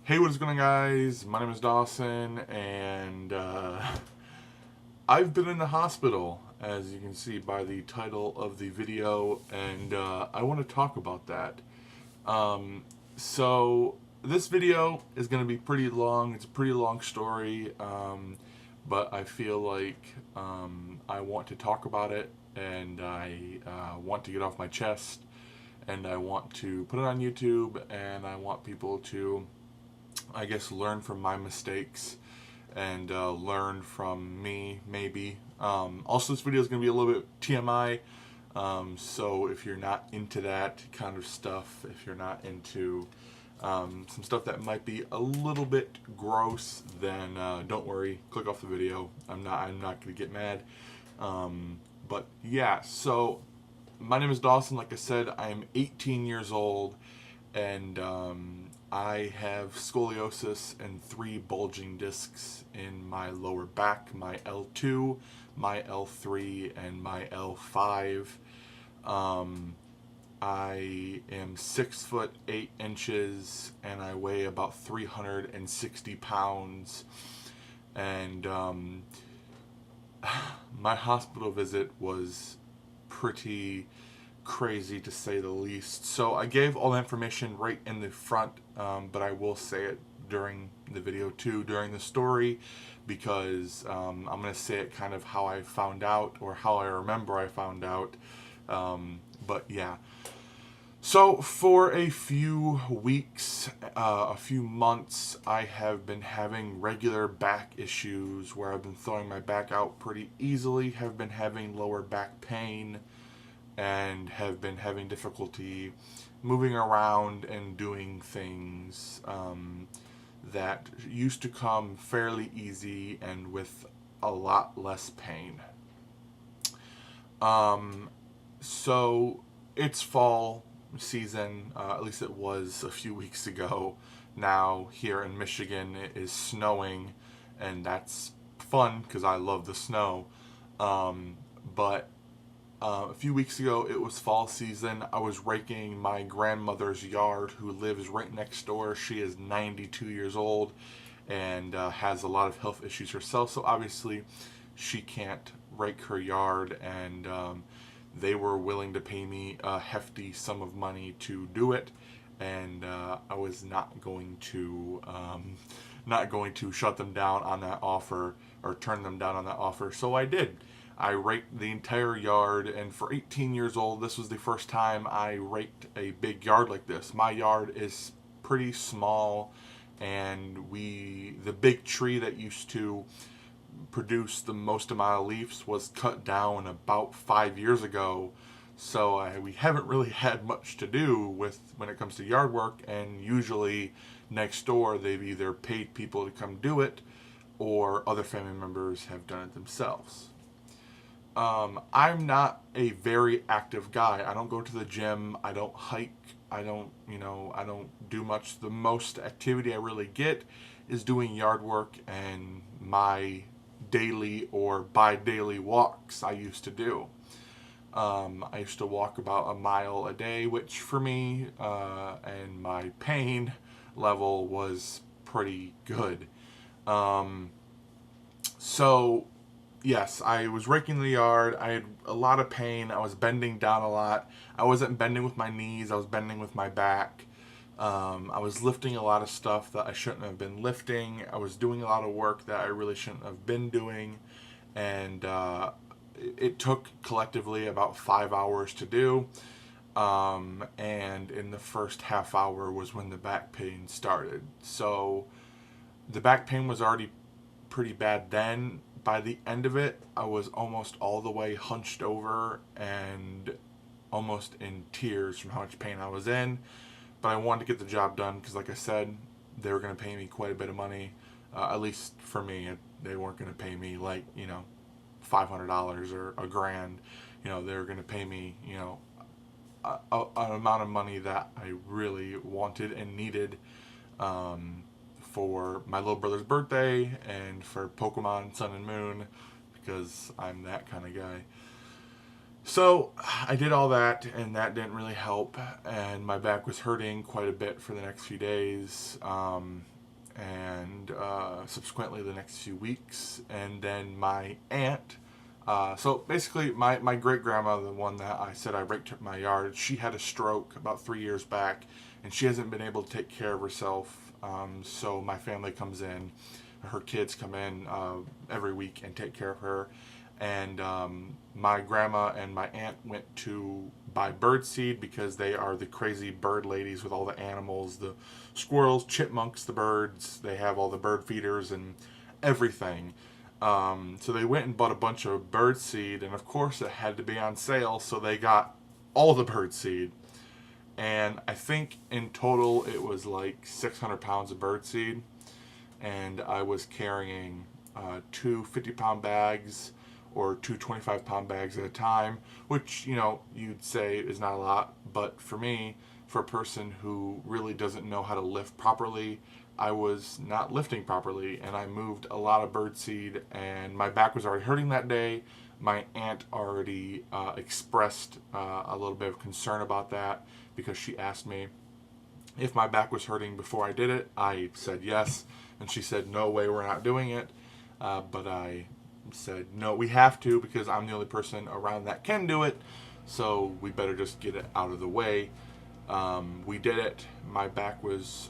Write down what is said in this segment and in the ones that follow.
Hey, what is going on, guys? My name is Dawson, and I've been in the hospital, as you can see by the title of the video, and I want to talk about that. So, this video is going to be pretty long. It's a pretty long story, but I feel like I want to talk about it, and I want to get off my chest, and I want to put it on YouTube, and I want people to, I guess, learn from my mistakes and learn from me, maybe. Also, this video is going to be a little bit TMI, so if you're not into that kind of stuff, if you're not into some stuff that might be a little bit gross, then don't worry, click off the video. I'm not going to get mad. But yeah, so my name is Dawson. Like I said, I am 18 years old, and I have scoliosis and 3 bulging discs in my lower back, my L2, my L3, and my L5. I am 6 foot 8 inches, and I weigh about 360 pounds. And my hospital visit was pretty crazy, to say the least. So I gave all the information right in the front, but I will say it during the video too, during the story, because I'm going to say it kind of how I found out, or how I remember I found out. But yeah. So for a few weeks, a few months, I have been having regular back issues where I've been throwing my back out pretty easily, have been having lower back pain, and have been having difficulty moving around and doing things that used to come fairly easy and with a lot less pain. So it's fall season, at least it was a few weeks ago. Now here in Michigan it is snowing, and that's fun because I love the snow. But a few weeks ago, it was fall season. I was raking my grandmother's yard, who lives right next door. She is 92 years old and has a lot of health issues herself, so obviously she can't rake her yard, and they were willing to pay me a hefty sum of money to do it, and I was not going to shut them down on that offer, or turn them down on that offer, so I did. I raked the entire yard, and for 18 years old, this was the first time I raked a big yard like this. My yard is pretty small, and the big tree that used to produce the most amount of leaves was cut down about 5 years ago. So we haven't really had much to do with when it comes to yard work, and usually next door they've either paid people to come do it, or other family members have done it themselves. I'm not a very active guy. I don't go to the gym. I don't hike. I don't do much. The most activity I really get is doing yard work and my daily or bi-daily walks I used to do. I used to walk about a mile a day, which for me, and my pain level was pretty good. So yes, I was raking the yard. I had a lot of pain. I was bending down a lot. I wasn't bending with my knees. I was bending with my back. I was lifting a lot of stuff that I shouldn't have been lifting. I was doing a lot of work that I really shouldn't have been doing. And it took collectively about 5 hours to do. And in the first half hour was when the back pain started. So the back pain was already pretty bad then. By the end of it, I was almost all the way hunched over and almost in tears from how much pain I was in. But I wanted to get the job done because, like I said, they were going to pay me quite a bit of money. At least for me, they weren't going to pay me like, $500 or a grand. They were going to pay me, an amount of money that I really wanted and needed. For my little brother's birthday and for Pokemon Sun and Moon, because I'm that kind of guy. So I did all that, and that didn't really help, and my back was hurting quite a bit for the next few days. and subsequently the next few weeks. And then my aunt, so basically my great grandma, the one that I said I raked my yard, she had a stroke about 3 years back, and she hasn't been able to take care of herself. So my family comes in, her kids come in every week and take care of her. And my grandma and my aunt went to buy bird seed because they are the crazy bird ladies with all the animals, the squirrels, chipmunks, the birds. They have all the bird feeders and everything. So they went and bought a bunch of bird seed, and of course it had to be on sale, so they got all the bird seed. And I think in total it was like 600 pounds of bird seed, and I was carrying two 50-pound bags or two 25-pound bags at a time, which, you know, you'd say is not a lot, but for me, for a person who really doesn't know how to lift properly, I was not lifting properly, and I moved a lot of birdseed, and my back was already hurting that day. My aunt already expressed a little bit of concern about that because she asked me if my back was hurting before I did it. I said yes, and she said, no way, we're not doing it. But I said, no, we have to, because I'm the only person around that can do it, so we better just get it out of the way. We did it. My back was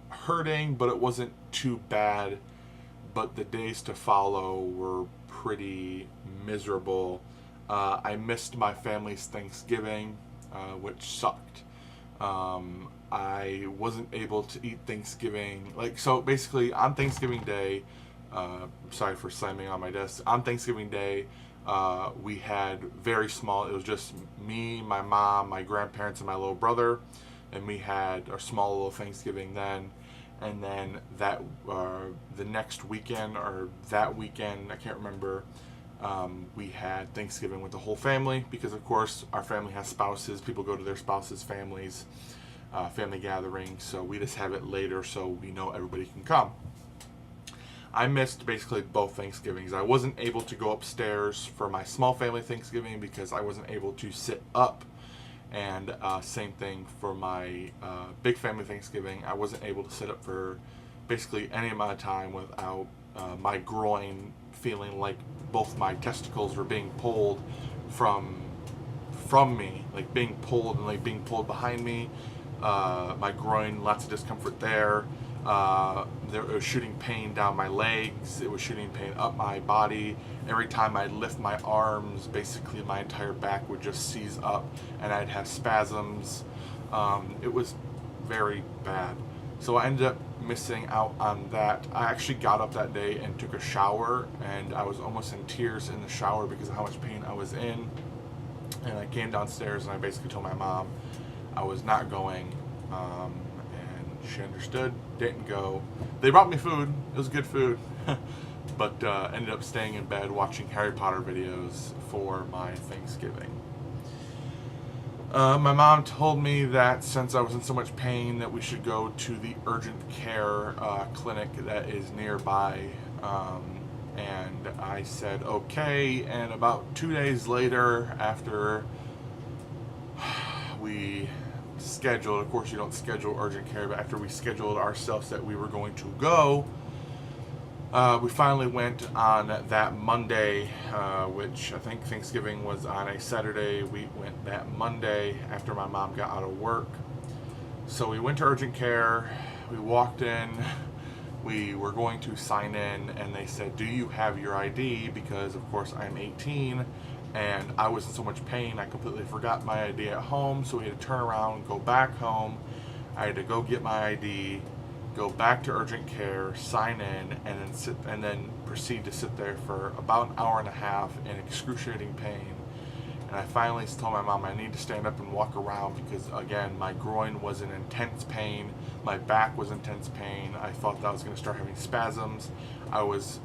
hurting, but it wasn't too bad. But the days to follow were pretty miserable. I missed my family's Thanksgiving, which sucked. I wasn't able to eat Thanksgiving. So basically on Thanksgiving Day, sorry for slamming on my desk. On Thanksgiving Day, we had very small, it was just me, my mom, my grandparents, and my little brother. And we had a small little Thanksgiving then. And then that the next weekend, or that weekend, I can't remember, we had Thanksgiving with the whole family, because of course our family has spouses. People go to their spouses' families, family gatherings, so we just have it later so we know everybody can come. I missed basically both Thanksgivings. I wasn't able to go upstairs for my small family Thanksgiving because I wasn't able to sit up. And same thing for my big family Thanksgiving. I wasn't able to sit up for basically any amount of time without my groin feeling like both my testicles were being pulled from me, like being pulled and like being pulled behind me. My groin, lots of discomfort there. It was shooting pain down my legs. It was shooting pain up my body. Every time I'd lift my arms, basically my entire back would just seize up, and I'd have spasms. It was very bad. So I ended up missing out on that. I actually got up that day and took a shower, and I was almost in tears in the shower because of how much pain I was in. And I came downstairs and I basically told my mom I was not going. She understood, didn't go. They brought me food. It was good food. But ended up staying in bed watching Harry Potter videos for my Thanksgiving. My mom told me that since I was in so much pain that we should go to the urgent care clinic that is nearby. And I said okay. And about 2 days later, after we scheduled, of course you don't schedule urgent care, but after we scheduled ourselves that we were going to go, we finally went on that Monday, which I think Thanksgiving was on a Saturday. We went that Monday after my mom got out of work. So we went to urgent care, we walked in, we were going to sign in, and they said, do you have your ID? Because of course I'm 18, and I was in so much pain I completely forgot my ID at home, so we had to turn around, go back home. I had to go get my ID, go back to urgent care, sign in, and then proceed to sit there for about an hour and a half in excruciating pain. And I finally told my mom I need to stand up and walk around because, again, my groin was in intense pain, my back was intense pain. I thought that I was going to start having spasms. I was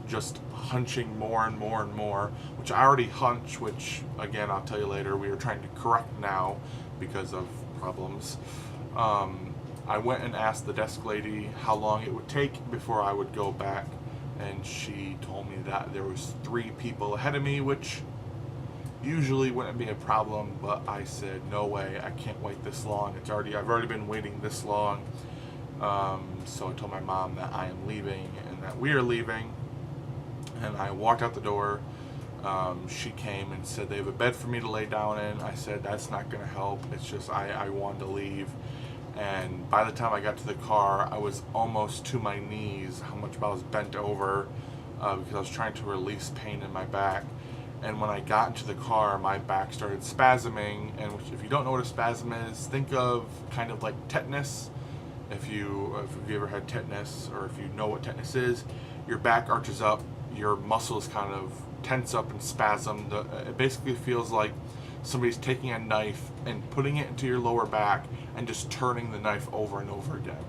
just hunching more and more and more, which I already hunch, which, again, I'll tell you later, we are trying to correct now because of problems. I went and asked the desk lady how long it would take before I would go back, and she told me that there was 3 people ahead of me, which usually wouldn't be a problem, but I said, no way, I can't wait this long. I've already been waiting this long. So I told my mom that I am leaving and that we are leaving. And I walked out the door. She came and said they have a bed for me to lay down in. I said that's not going to help. It's just I wanted to leave. And by the time I got to the car, I was almost to my knees, how much I was bent over, because I was trying to release pain in my back. And when I got into the car, my back started spasming. And if you don't know what a spasm is, think of kind of like tetanus. If you ever had tetanus, or if you know what tetanus is, your back arches up, your muscles kind of tense up and spasm. It basically feels like somebody's taking a knife and putting it into your lower back and just turning the knife over and over again.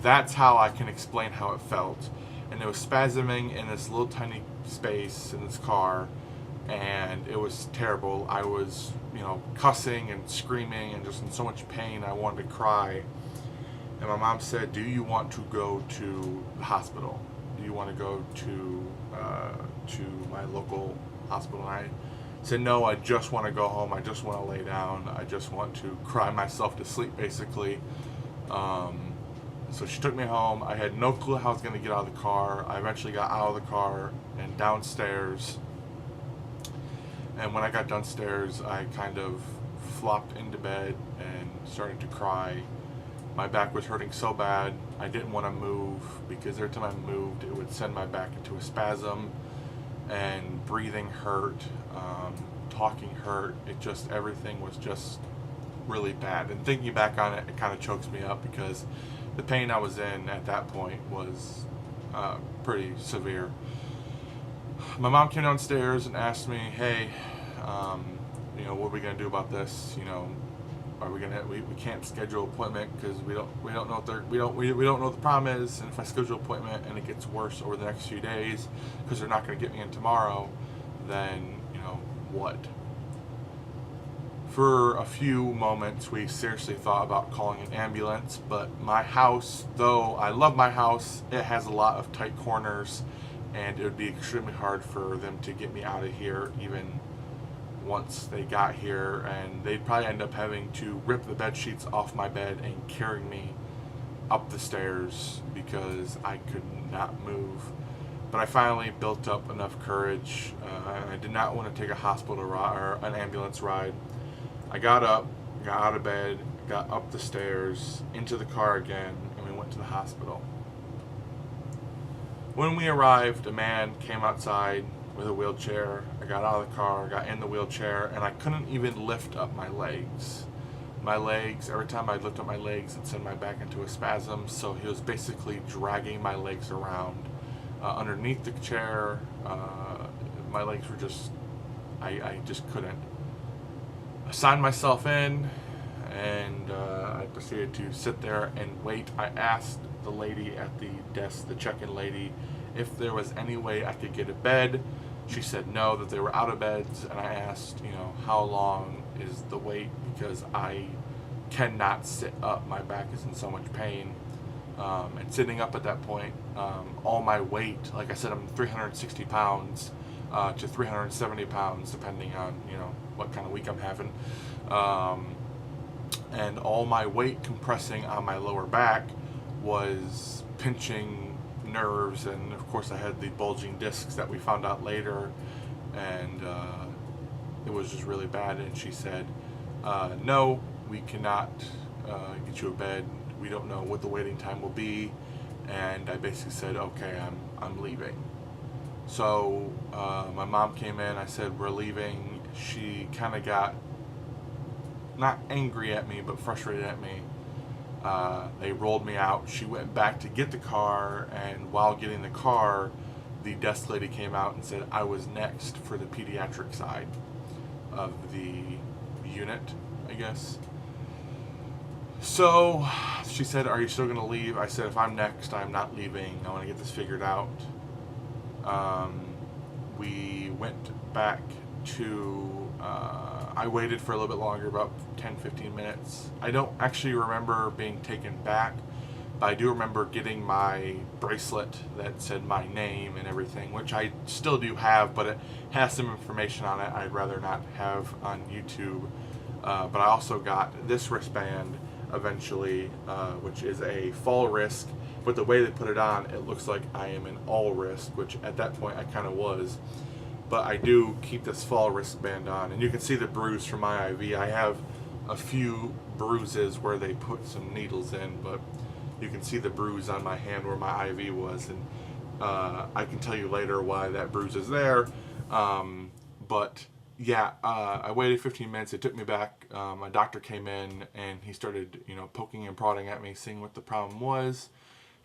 That's how I can explain how it felt. And it was spasming in this little tiny space in this car, and it was terrible. I was, cussing and screaming and just in so much pain. I wanted to cry. And my mom said, "Do you want to go to the hospital? Do you want to go to my local hospital?" And I said, "No, I just want to go home. I just want to lay down. I just want to cry myself to sleep," basically. So she took me home. I had no clue how I was going to get out of the car. I eventually got out of the car and downstairs. And when I got downstairs, I kind of flopped into bed and started to cry. My back was hurting so bad, I didn't want to move, because every time I moved, it would send my back into a spasm, and breathing hurt, talking hurt. Everything was just really bad. And thinking back on it, it kind of chokes me up, because the pain I was in at that point was pretty severe. My mom came downstairs and asked me, "Hey, what are we gonna do about this? Are we gonna? We can't schedule an appointment because we don't know what we don't know what the problem is. And if I schedule an appointment and it gets worse over the next few days because they're not gonna get me in tomorrow, then what?" For a few moments, we seriously thought about calling an ambulance. But my house, though I love my house, it has a lot of tight corners, and it would be extremely hard for them to get me out of here even once they got here, and they'd probably end up having to rip the bed sheets off my bed and carry me up the stairs because I could not move. But I finally built up enough courage, and I did not want to take a hospital ride or an ambulance ride. I got up, got out of bed, got up the stairs, into the car again, and we went to the hospital. When we arrived, a man came outside with a wheelchair. I got out of the car, got in the wheelchair, and I couldn't even lift up my legs. Every time I'd lift up my legs, it'd send my back into a spasm, so he was basically dragging my legs around. Underneath the chair, my legs were just, I just couldn't. I signed myself in, and I proceeded to sit there and wait. I asked the lady at the desk, the check-in lady, if there was any way I could get a bed. She said no, that they were out of beds, and I asked, how long is the wait, because I cannot sit up. My back is in so much pain. And sitting up at that point, all my weight, like I said, I'm 360 pounds to 370 pounds, depending on, what kind of week I'm having. And all my weight compressing on my lower back was pinching nerves, and of course I had the bulging discs that we found out later, and it was just really bad. And she said, "No, we cannot get you a bed. We don't know what the waiting time will be." And I basically said, "Okay, I'm leaving." So my mom came in. I said, "We're leaving." She kind of got not angry at me, but frustrated at me. They rolled me out. She went back to get the car, and while getting the car, the desk lady came out and said I was next for the pediatric side of the unit, I guess. So she said, "Are you still going to leave?" I said, "If I'm next, I'm not leaving. I want to get this figured out." We went back to, I waited for a little bit longer, about 10-15 minutes. I don't actually remember being taken back, but I do remember getting my bracelet that said my name and everything, which I still do have, but it has some information on it I'd rather not have on YouTube. But I also got this wristband eventually, which is a fall risk. But the way they put it on, it looks like I am an all risk, which at that point I kind of was. But I do keep this fall wristband on, and you can see the bruise from my IV. I have a few bruises where they put some needles in, but you can see the bruise on my hand where my IV was, and I can tell you later why that bruise is there. But yeah, I waited 15 minutes. It took me back. My doctor came in and he started, poking and prodding at me, seeing what the problem was.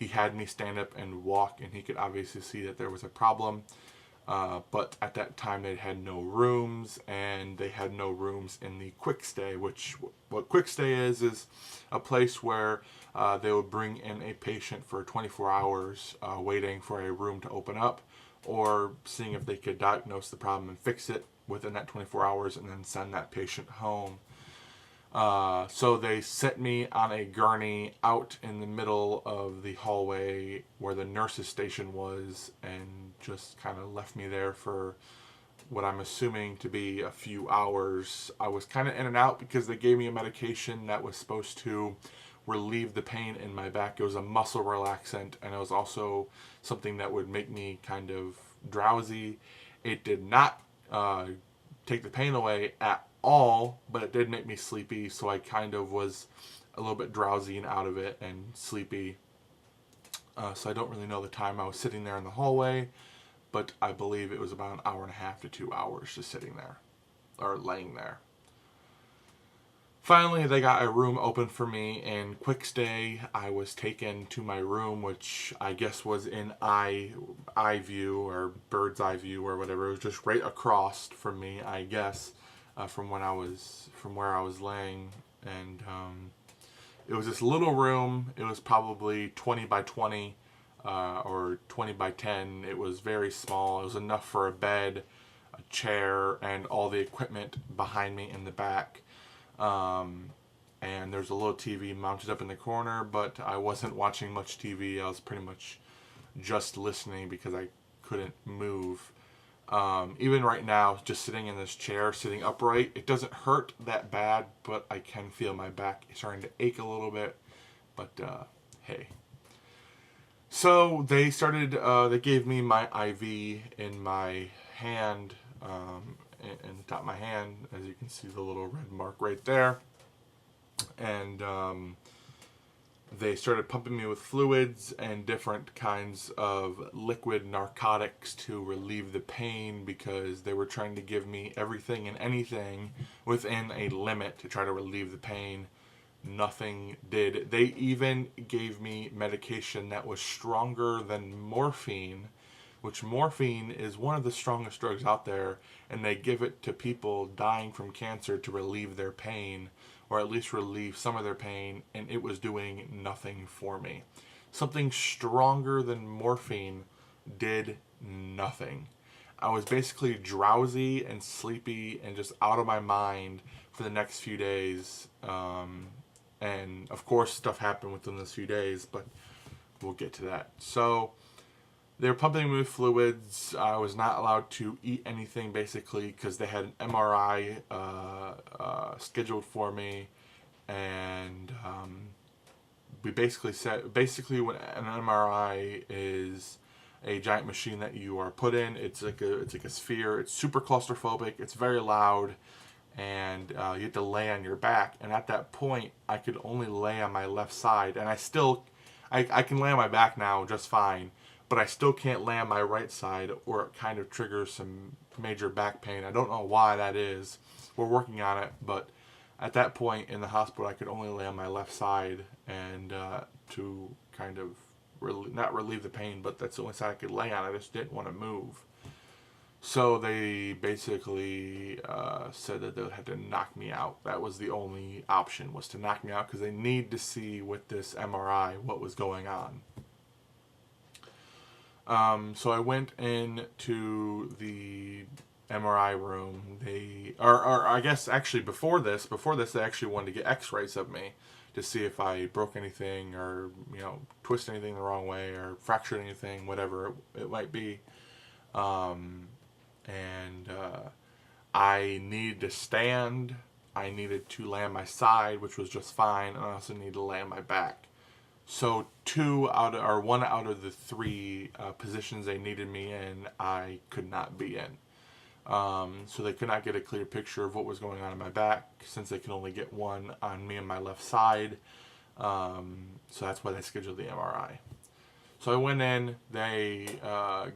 He had me stand up and walk, and he could obviously see that there was a problem. But at that time, they had no rooms, and they had no rooms in the quick stay, which what quick stay is a place where they would bring in a patient for 24 hours waiting for a room to open up, or seeing if they could diagnose the problem and fix it within that 24 hours and then send that patient home. So they set me on a gurney out in the middle of the hallway where the nurse's station was, and just kind of left me there for what I'm assuming to be a few hours. I was kind of in and out because they gave me a medication that was supposed to relieve the pain in my back. It was a muscle relaxant, and it was also something that would make me kind of drowsy. It did not take the pain away at all, but it did make me sleepy, so I kind of was a little bit drowsy and out of it and sleepy. So I don't really know the time I was sitting there in the hallway, but I believe it was about an hour and a half to 2 hours just sitting there, or laying there. Finally, they got a room open for me in quick stay. I was taken to my room, which I guess was in eye view or bird's eye view or whatever. It was just right across from me, I guess, from where I was laying. And it was this little room. It was probably 20 by 20 or 20 by 10. It was very small. It was enough for a bed, a chair, and all the equipment behind me in the back. And there's a little TV mounted up in the corner, but I wasn't watching much TV. I was pretty much just listening because I couldn't move. Even right now, just sitting in this chair, sitting upright, it doesn't hurt that bad, but I can feel my back starting to ache a little bit. But hey. So they gave me my IV in my hand, in the top of my hand, as you can see the little red mark right there. And they started pumping me with fluids and different kinds of liquid narcotics to relieve the pain, because they were trying to give me everything and anything within a limit to try to relieve the pain. Nothing did. They even gave me medication that was stronger than morphine, which morphine is one of the strongest drugs out there, and they give it to people dying from cancer to relieve their pain, or at least relieve some of their pain, and it was doing nothing for me. Something stronger than morphine did nothing. I was basically drowsy and sleepy and just out of my mind for the next few days. And of course, stuff happened within those few days, but we'll get to that. So they were pumping me with fluids. I was not allowed to eat anything, basically, because they had an MRI scheduled for me. And we basically said, when an MRI is a giant machine that you are put in, it's like a sphere. It's super claustrophobic. It's very loud. And you have to lay on your back. And at that point, I could only lay on my left side. And I can lay on my back now just fine, but I still can't lay on my right side, or it kind of triggers some major back pain. I don't know why that is. We're working on it, but at that point in the hospital, I could only lay on my left side, and to kind of not relieve the pain, but that's the only side I could lay on. I just didn't want to move. So they basically said that they would have to knock me out. That was the only option, was to knock me out, because they need to see with this MRI what was going on. So I went into the MRI room. Or I guess actually before this, they actually wanted to get X-rays of me to see if I broke anything, or twist anything the wrong way, or fractured anything, whatever it might be. And I needed to stand I needed to lay on my side, which was just fine, and I also needed to lay on my back. So one out of the three positions they needed me in, I could not be in. So they could not get a clear picture of what was going on in my back, since they could only get one on me and my left side. So that's why they scheduled the MRI. So I went in, they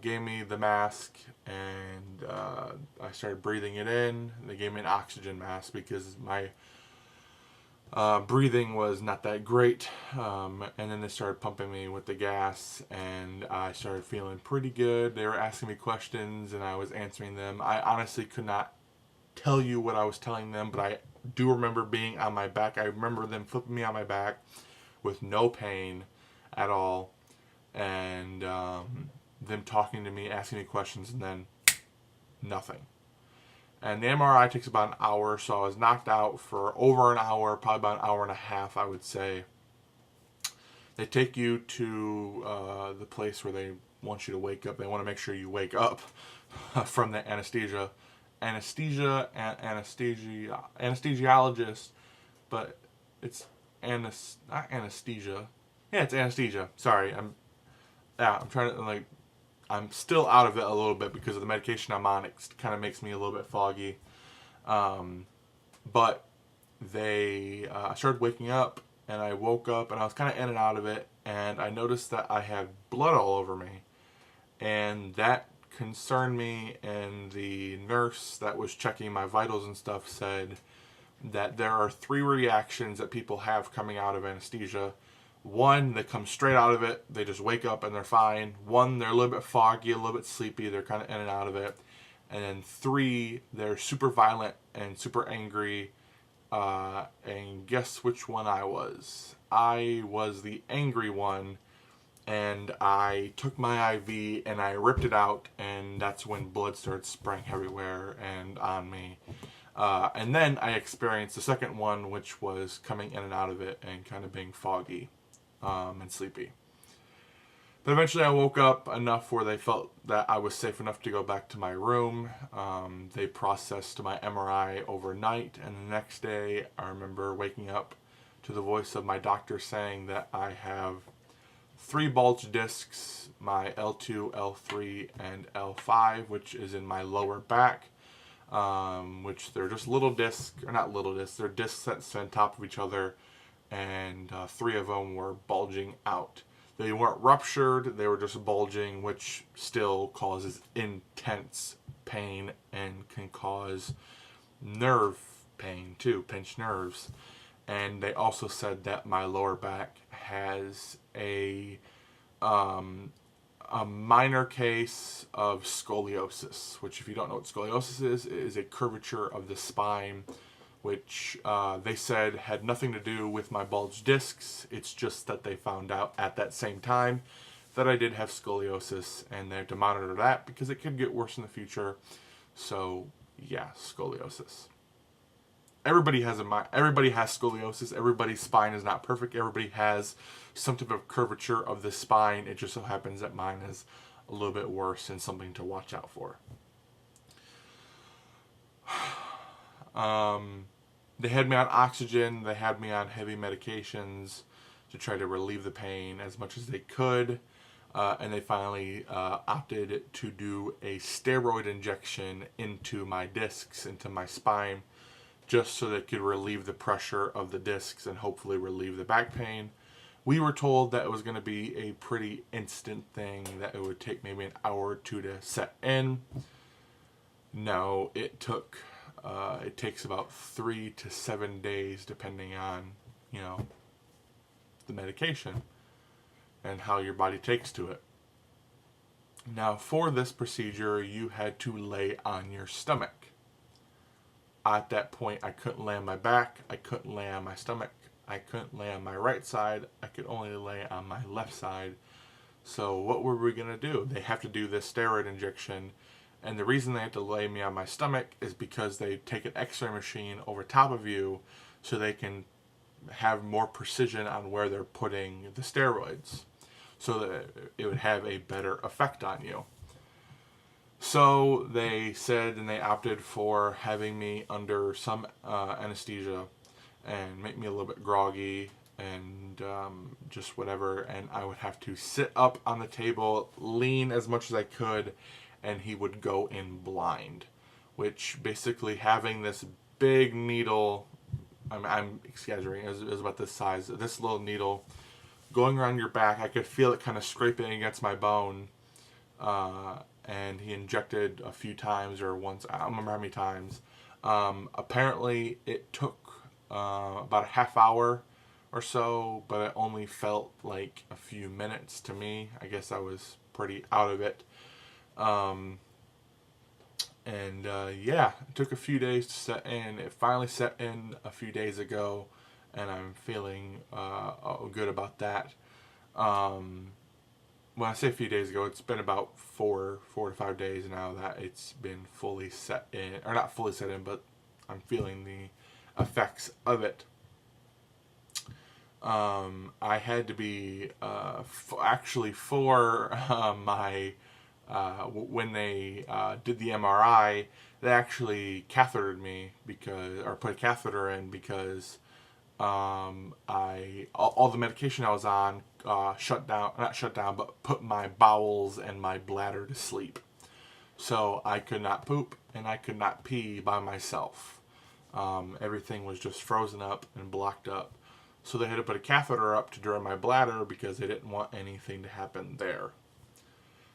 gave me the mask, and I started breathing it in. They gave me an oxygen mask because my breathing was not that great. And then they started pumping me with the gas, and I started feeling pretty good. They were asking me questions, and I was answering them. I honestly could not tell you what I was telling them, but I do remember being on my back. I remember them flipping me on my back with no pain at all, and them talking to me, asking me questions, and then nothing. And the MRI takes about an hour, so I was knocked out for over an hour, probably about an hour and a half, I would say. They take you to the place where they want you to wake up. They want to make sure you wake up from the anesthesia. Anesthesiologist, but it's not anesthesia. Yeah, it's anesthesia. Sorry, I'm trying to I'm still out of it a little bit because of the medication I'm on. It kind of makes me a little bit foggy. But I started waking up, and I woke up, and I was kind of in and out of it, and I noticed that I had blood all over me, and that concerned me. And the nurse that was checking my vitals and stuff said that there are 3 reactions that people have coming out of anesthesia. 1, they come straight out of it, they just wake up and they're fine. 1, they're a little bit foggy, a little bit sleepy, they're kind of in and out of it. And then 3, they're super violent and super angry. And guess which one I was? I was the angry one, and I took my IV and I ripped it out, and that's when blood started spraying everywhere and on me. And then I experienced the second one, which was coming in and out of it and kind of being foggy and sleepy. But eventually I woke up enough where they felt that I was safe enough to go back to my room. They processed my MRI overnight, and the next day I remember waking up to the voice of my doctor saying that I have 3 bulge discs, my L2, L3, and L5, which is in my lower back. Which they're just little discs, or not little discs, they're discs that sit on top of each other, and 3 of them were bulging out. They weren't ruptured, they were just bulging, which still causes intense pain and can cause nerve pain too, pinched nerves. And they also said that my lower back has a minor case of scoliosis, which, if you don't know what scoliosis is a curvature of the spine, which they said had nothing to do with my bulge discs. It's just that they found out at that same time that I did have scoliosis, and they have to monitor that because it could get worse in the future. So yeah, scoliosis. Everybody has scoliosis. Everybody's spine is not perfect. Everybody has some type of curvature of the spine. It just so happens that mine is a little bit worse and something to watch out for. They had me on oxygen. They had me on heavy medications to try to relieve the pain as much as they could. And they finally opted to do a steroid injection into my discs, into my spine, just so they could relieve the pressure of the discs and hopefully relieve the back pain. We were told that it was going to be a pretty instant thing, that it would take maybe an hour or 2 to set in. No, it takes about 3 to 7 days, depending on, the medication and how your body takes to it. Now, for this procedure, you had to lay on your stomach. At that point, I couldn't lay on my back, I couldn't lay on my stomach, I couldn't lay on my right side, I could only lay on my left side. So what were we going to do? They have to do this steroid injection, and the reason they had to lay me on my stomach is because they take an x-ray machine over top of you so they can have more precision on where they're putting the steroids, so that it would have a better effect on you. So they said, and they opted for having me under some anesthesia and make me a little bit groggy and just whatever. And I would have to sit up on the table, lean as much as I could, and he would go in blind, which basically having this big needle, I'm exaggerating, it was about this size, this little needle going around your back. I could feel it kind of scraping against my bone. And he injected a few times or once, I don't remember how many times. Apparently it took about a half hour or so, but it only felt like a few minutes to me. I guess I was pretty out of it. Yeah, it took a few days to set in. It finally set in a few days ago, and I'm feeling good about that. When I say a few days ago, it's been about 4 to 5 days now that it's been fully set in, or not fully set in, but I'm feeling the effects of it. I had to be actually for my when they did the MRI, they actually cathetered me or put a catheter in because all the medication I was on not shut down, but put my bowels and my bladder to sleep. So I could not poop and I could not pee by myself. Everything was just frozen up and blocked up. So they had to put a catheter up to drain my bladder because they didn't want anything to happen there.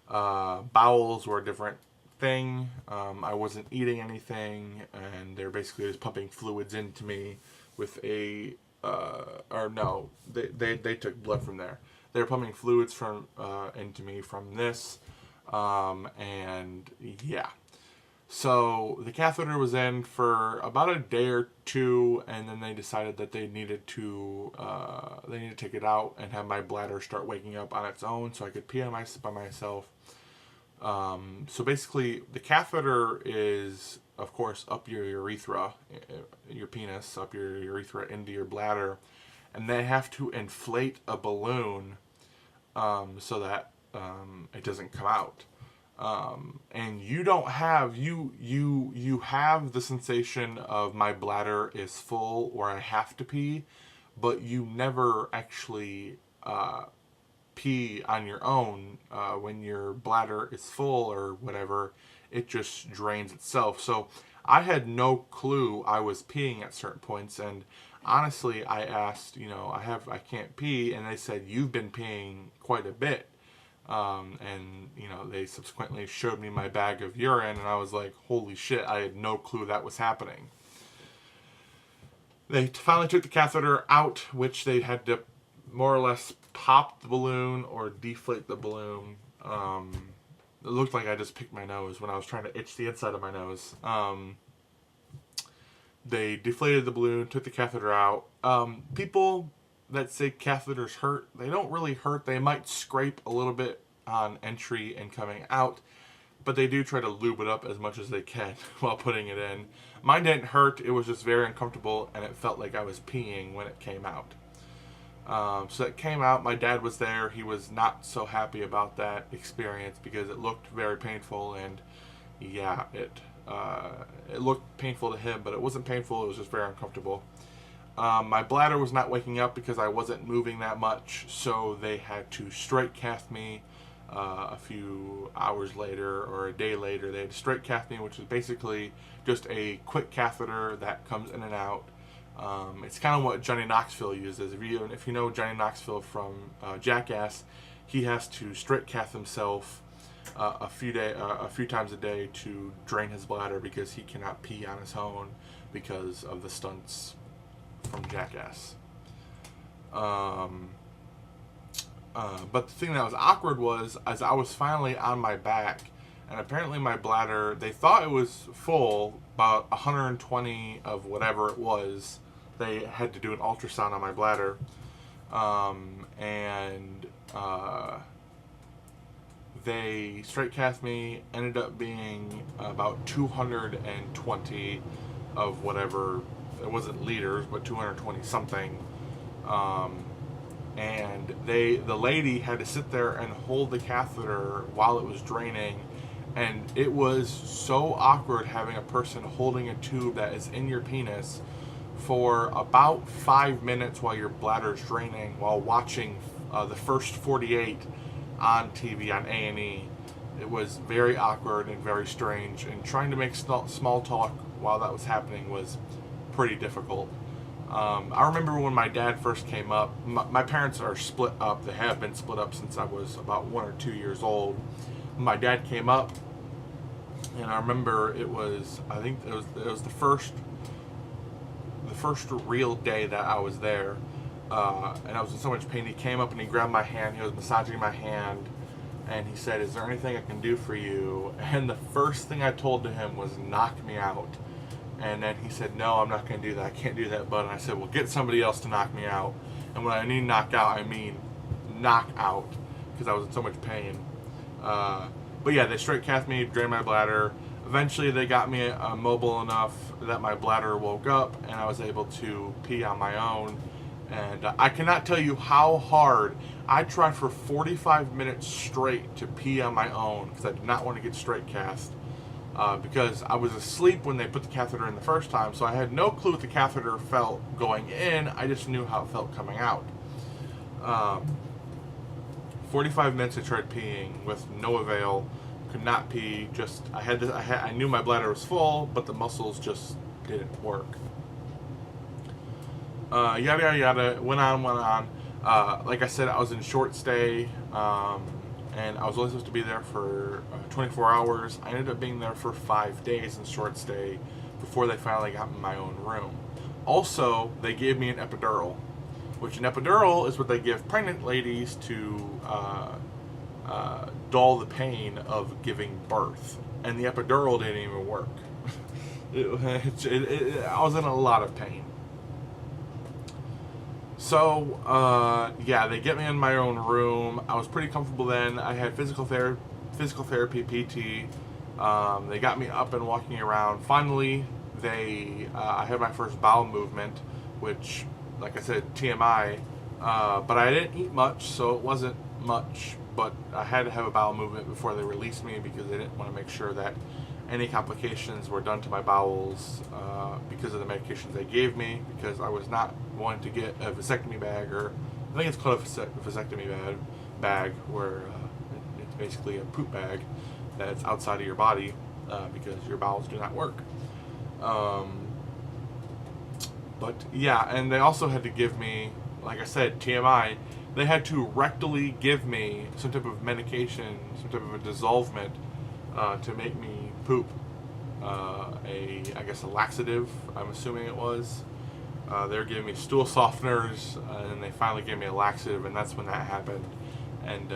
Bowels were a different thing. I wasn't eating anything, and they're basically just pumping fluids into me with they took blood from there. They were pumping fluids into me from this, and yeah. So the catheter was in for about a day or two, and then they decided that they needed to take it out and have my bladder start waking up on its own, so I could pee by myself. So basically, the catheter is, of course, up your urethra, your penis, up your urethra into your bladder, and they have to inflate a balloon so that it doesn't come out. And you don't have you have the sensation of my bladder is full or I have to pee, but you never actually pee on your own. When your bladder is full or whatever, it just drains itself. So I had no clue I was peeing at certain points, and honestly, I asked, I can't pee, and they said you've been peeing quite a bit. And they subsequently showed me my bag of urine, and I was like, holy shit, I had no clue that was happening. They finally took the catheter out, which they had to more or less pop the balloon or deflate the balloon. It looked like I just picked my nose when I was trying to itch the inside of my nose. They deflated the balloon, took the catheter out. People that say catheters hurt, they don't really hurt. They might scrape a little bit on entry and coming out, but they do try to lube it up as much as they can while putting it in. Mine didn't hurt. It was just very uncomfortable, and it felt like I was peeing when it came out. So it came out. My dad was there. He was not so happy about that experience because it looked very painful, and yeah, it looked painful to him, but it wasn't painful. It was just very uncomfortable. My bladder was not waking up because I wasn't moving that much, so they had to straight cath me a few hours later or a day later. They had to straight cath me, which is basically just a quick catheter that comes in and out. It's kind of what Johnny Knoxville uses. If you know Johnny Knoxville from Jackass, he has to straight cath himself a few times a day to drain his bladder because he cannot pee on his own because of the stunts from Jackass. But the thing that was awkward was as I was finally on my back, and apparently my bladder, they thought it was full, about 120 of whatever it was. They had to do an ultrasound on my bladder, and they straight cast me, ended up being about 220 of whatever, it wasn't liters, but 220 something. And the lady had to sit there and hold the catheter while it was draining, And it was so awkward having a person holding a tube that is in your penis for about 5 minutes while your bladder's draining, while watching the first 48 on TV on A&E. It was very awkward and very strange, and trying to make small talk while that was happening was pretty difficult. I remember when my dad first came up, my parents are split up. They have been split up since I was about 1 or 2 years old. My dad came up, and I remember I think it was the first real day that I was there, and I was in so much pain. He came up and he grabbed my hand. He was massaging my hand, and he said, "Is there anything I can do for you?" And the first thing I told to him was, "Knock me out." And then he said, "No, I'm not going to do that. I can't do that, bud." And I said, "Well, get somebody else to knock me out." And when I mean knock out, I mean knock out, because I was in so much pain. But yeah, they straight cathed me, drained my bladder. Eventually, they got me mobile enough that my bladder woke up, and I was able to pee on my own. And I cannot tell you how hard I tried for 45 minutes straight to pee on my own, because I did not want to get straight cast. Because I was asleep when they put the catheter in the first time, so I had no clue what the catheter felt going in. I just knew how it felt coming out. 45 minutes I tried peeing with no avail. Could not pee. Just I knew my bladder was full, but the muscles just didn't work. Yada yada yada. Went on. Like I said, I was in short stay. And I was only supposed to be there for 24 hours. I ended up being there for 5 days in short stay before they finally got me my own room. Also, they gave me an epidural, which an epidural is what they give pregnant ladies to dull the pain of giving birth. And the epidural didn't even work. I was in a lot of pain. So, yeah, they get me in my own room. I was pretty comfortable then. I had physical therapy, PT. They got me up and walking around. Finally, I had my first bowel movement, which, like I said, TMI. But I didn't eat much, so it wasn't much. But I had to have a bowel movement before they released me, because they didn't want to make sure that any complications were done to my bowels because of the medications they gave me, because I was not going to get a vasectomy bag, or I think it's called a vasectomy bag where it's basically a poop bag that's outside of your body because your bowels do not work. But yeah, and they also had to give me, like I said, TMI, they had to rectally give me some type of medication, some type of a dissolvement to make me poop. I guess a laxative, I'm assuming it was. They were giving me stool softeners, and they finally gave me a laxative, and that's when that happened. And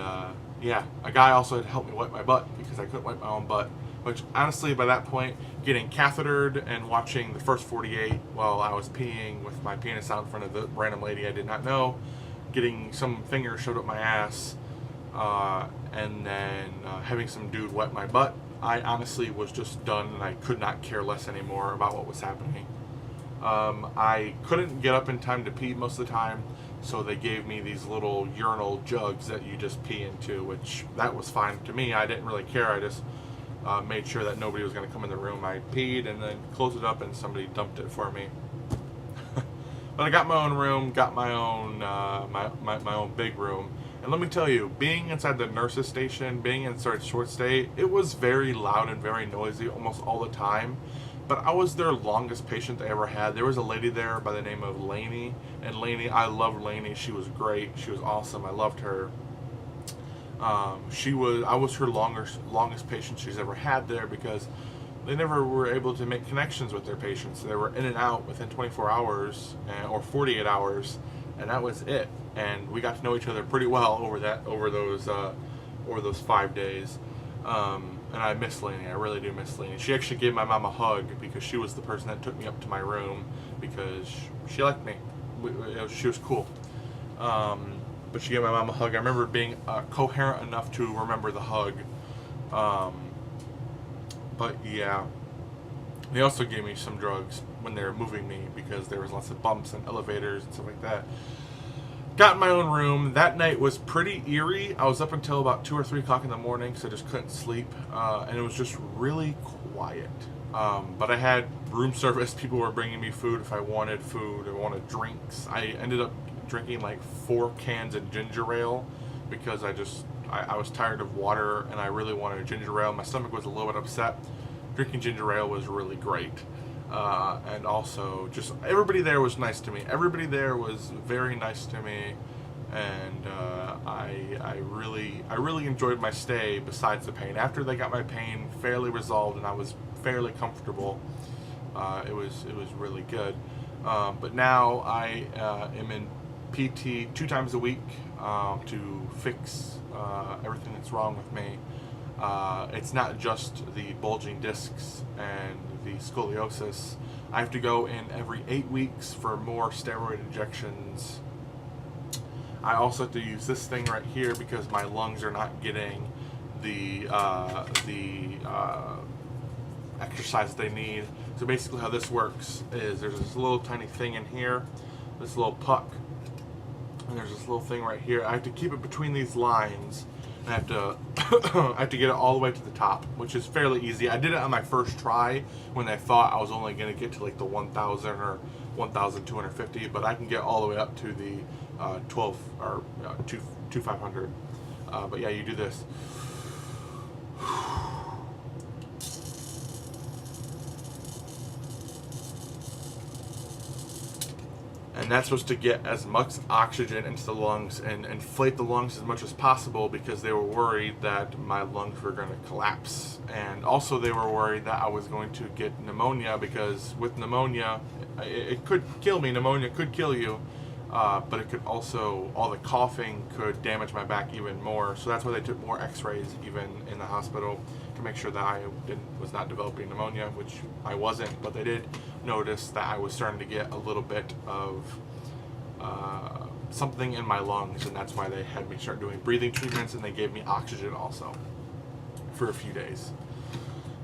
yeah, a guy also had to help me wipe my butt, because I couldn't wipe my own butt. Which, honestly, by that point, getting cathetered and watching the first 48 while I was peeing with my penis out in front of the random lady I did not know, getting some finger shoved up my ass, and then having some dude wipe my butt, I honestly was just done, and I could not care less anymore about what was happening. I couldn't get up in time to pee most of the time, so they gave me these little urinal jugs that you just pee into, which that was fine to me. I didn't really care. I just made sure that nobody was going to come in the room. I peed and then closed it up, and somebody dumped it for me. But I got my own room, got my own my own big room. And let me tell you, being inside the nurses' station, being inside short stay, it was very loud and very noisy almost all the time. But I was their longest patient they ever had. There was a lady there by the name of Lainey. And Lainey, I loved Lainey. She was great. She was awesome. I loved her. I was her longest patient she's ever had there, because they never were able to make connections with their patients. They were in and out within 24 hours or 48 hours, and that was it. And we got to know each other pretty well over those 5 days. And I miss Lainey. I really do miss Lainey. She actually gave my mom a hug, because she was the person that took me up to my room, because she liked me. She was cool. But she gave my mom a hug. I remember being coherent enough to remember the hug. But yeah, they also gave me some drugs when they were moving me, because there was lots of bumps and elevators and stuff like that. got in my own room. That night was pretty eerie. I was up until about 2 or 3 o'clock in the morning, so I just couldn't sleep. And it was just really quiet. But I had room service. People were bringing me food if I wanted food or wanted drinks. I ended up drinking like 4 cans of ginger ale because I was tired of water and I really wanted a ginger ale. My stomach was a little bit upset. Drinking ginger ale was really great. And also, just everybody there was nice to me. Everybody there was very nice to me, and I really enjoyed my stay. Besides the pain, after they got my pain fairly resolved and I was fairly comfortable, it was really good. But now I am in PT 2 times a week to fix everything that's wrong with me. It's not just the bulging discs and the scoliosis. I have to go in every 8 weeks for more steroid injections. I also have to use this thing right here because my lungs are not getting the exercise they need. So basically how this works is there's this little tiny thing in here, this little puck, and there's this little thing right here. I have to keep it between these lines. I have to I have to get it all the way to the top, which is fairly easy. I did it on my first try when I thought I was only going to get to like the 1,000 or 1,250, but I can get all the way up to the 12 or 2,500. But yeah, you do this. And that's supposed to get as much oxygen into the lungs and inflate the lungs as much as possible because they were worried that my lungs were going to collapse. And also they were worried that I was going to get pneumonia because with pneumonia, it could kill me. Pneumonia could kill you, but it could also, all the coughing could damage my back even more. So that's why they took more x-rays even in the hospital to make sure that I was not developing pneumonia, which I wasn't, but they did notice that I was starting to get a little bit of something in my lungs, and that's why they had me start doing breathing treatments, and they gave me oxygen also for a few days.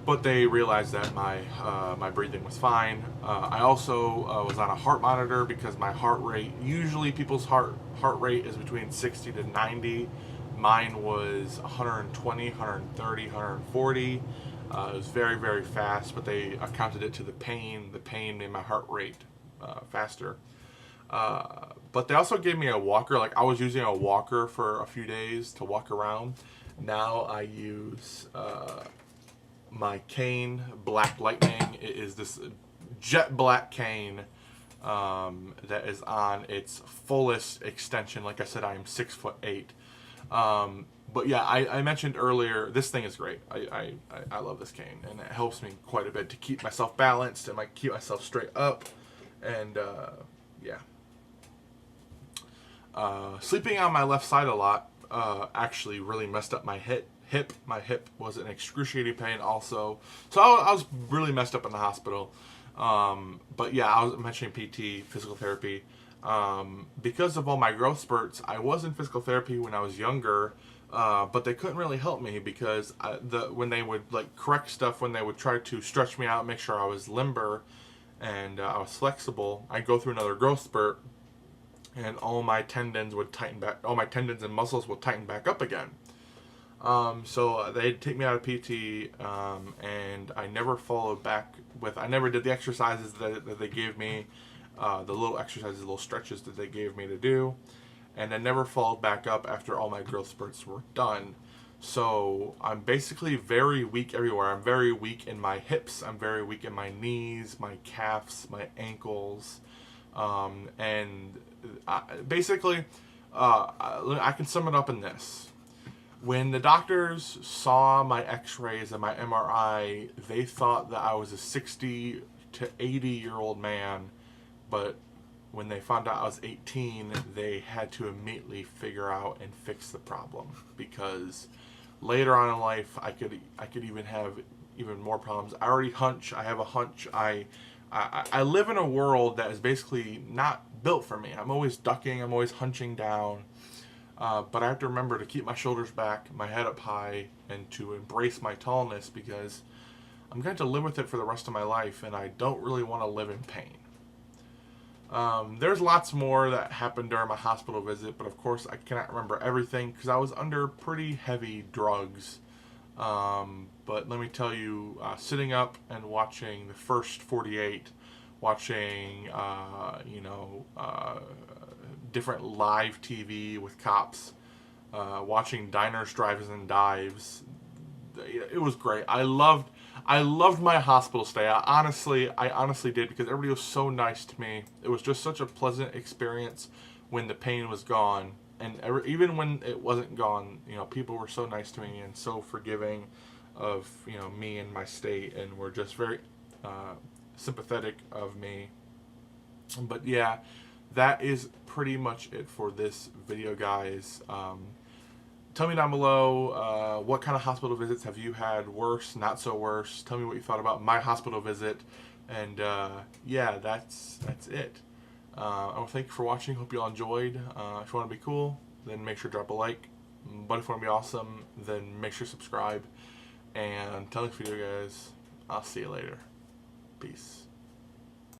But they realized that my breathing was fine. I also was on a heart monitor because my heart rate, usually people's heart rate is between 60 to 90. Mine was 120, 130, 140. It was very, very fast, but they accounted it to the pain. The pain made my heart rate faster. But they also gave me a walker. Like, I was using a walker for a few days to walk around. Now I use my cane, Black Lightning. It is this jet black cane that is on its fullest extension. Like I said, I am 6'8". But yeah, I mentioned earlier, this thing is great. I love this cane, and it helps me quite a bit to keep myself balanced and keep myself straight up. And yeah. Sleeping on my left side a lot actually really messed up my hip. My hip was in excruciating pain also. So I was really messed up in the hospital. But yeah, I was mentioning PT, physical therapy. Because of all my growth spurts, I was in physical therapy when I was younger, but they couldn't really help me because when they would correct stuff, when they would try to stretch me out, make sure I was limber and I was flexible, I'd go through another growth spurt, and all my tendons would tighten back. All my tendons and muscles would tighten back up again. So they'd take me out of PT, and I never followed back with. I never did the exercises that they gave me. The little exercises, the little stretches that they gave me to do, and I never followed back up after all my growth spurts were done. So I'm basically very weak everywhere. I'm very weak in my hips, I'm very weak in my knees, my calves, my ankles, and basically I can sum it up in this. When the doctors saw my x-rays and my MRI, they thought that I was a 60 to 80-year-old man. But when they found out I was 18, they had to immediately figure out and fix the problem, because later on in life I could even have even more problems. I already hunch. I have a hunch. I live in a world that is basically not built for me. I'm always ducking. I'm always hunching down. But I have to remember to keep my shoulders back, my head up high, and to embrace my tallness, because I'm going to live with it for the rest of my life, and I don't really want to live in pain. There's lots more that happened during my hospital visit, but of course I cannot remember everything because I was under pretty heavy drugs. But let me tell you, sitting up and watching the first 48, watching, different live TV with cops, watching diners, drives, and dives. It was great. I loved my hospital stay. I honestly did because everybody was so nice to me. It was just such a pleasant experience when the pain was gone, and even when it wasn't gone, people were so nice to me and so forgiving of me and my state, and were just very sympathetic of me. But yeah, that is pretty much it for this video, guys. Tell me down below what kind of hospital visits have you had, worse, not so worse. Tell me what you thought about my hospital visit, and yeah, that's it. I want to thank you for watching. Hope you all enjoyed. If you want to be cool, then make sure to drop a like. But if you want to be awesome, then make sure to subscribe. And tell this video, guys. I'll see you later. Peace.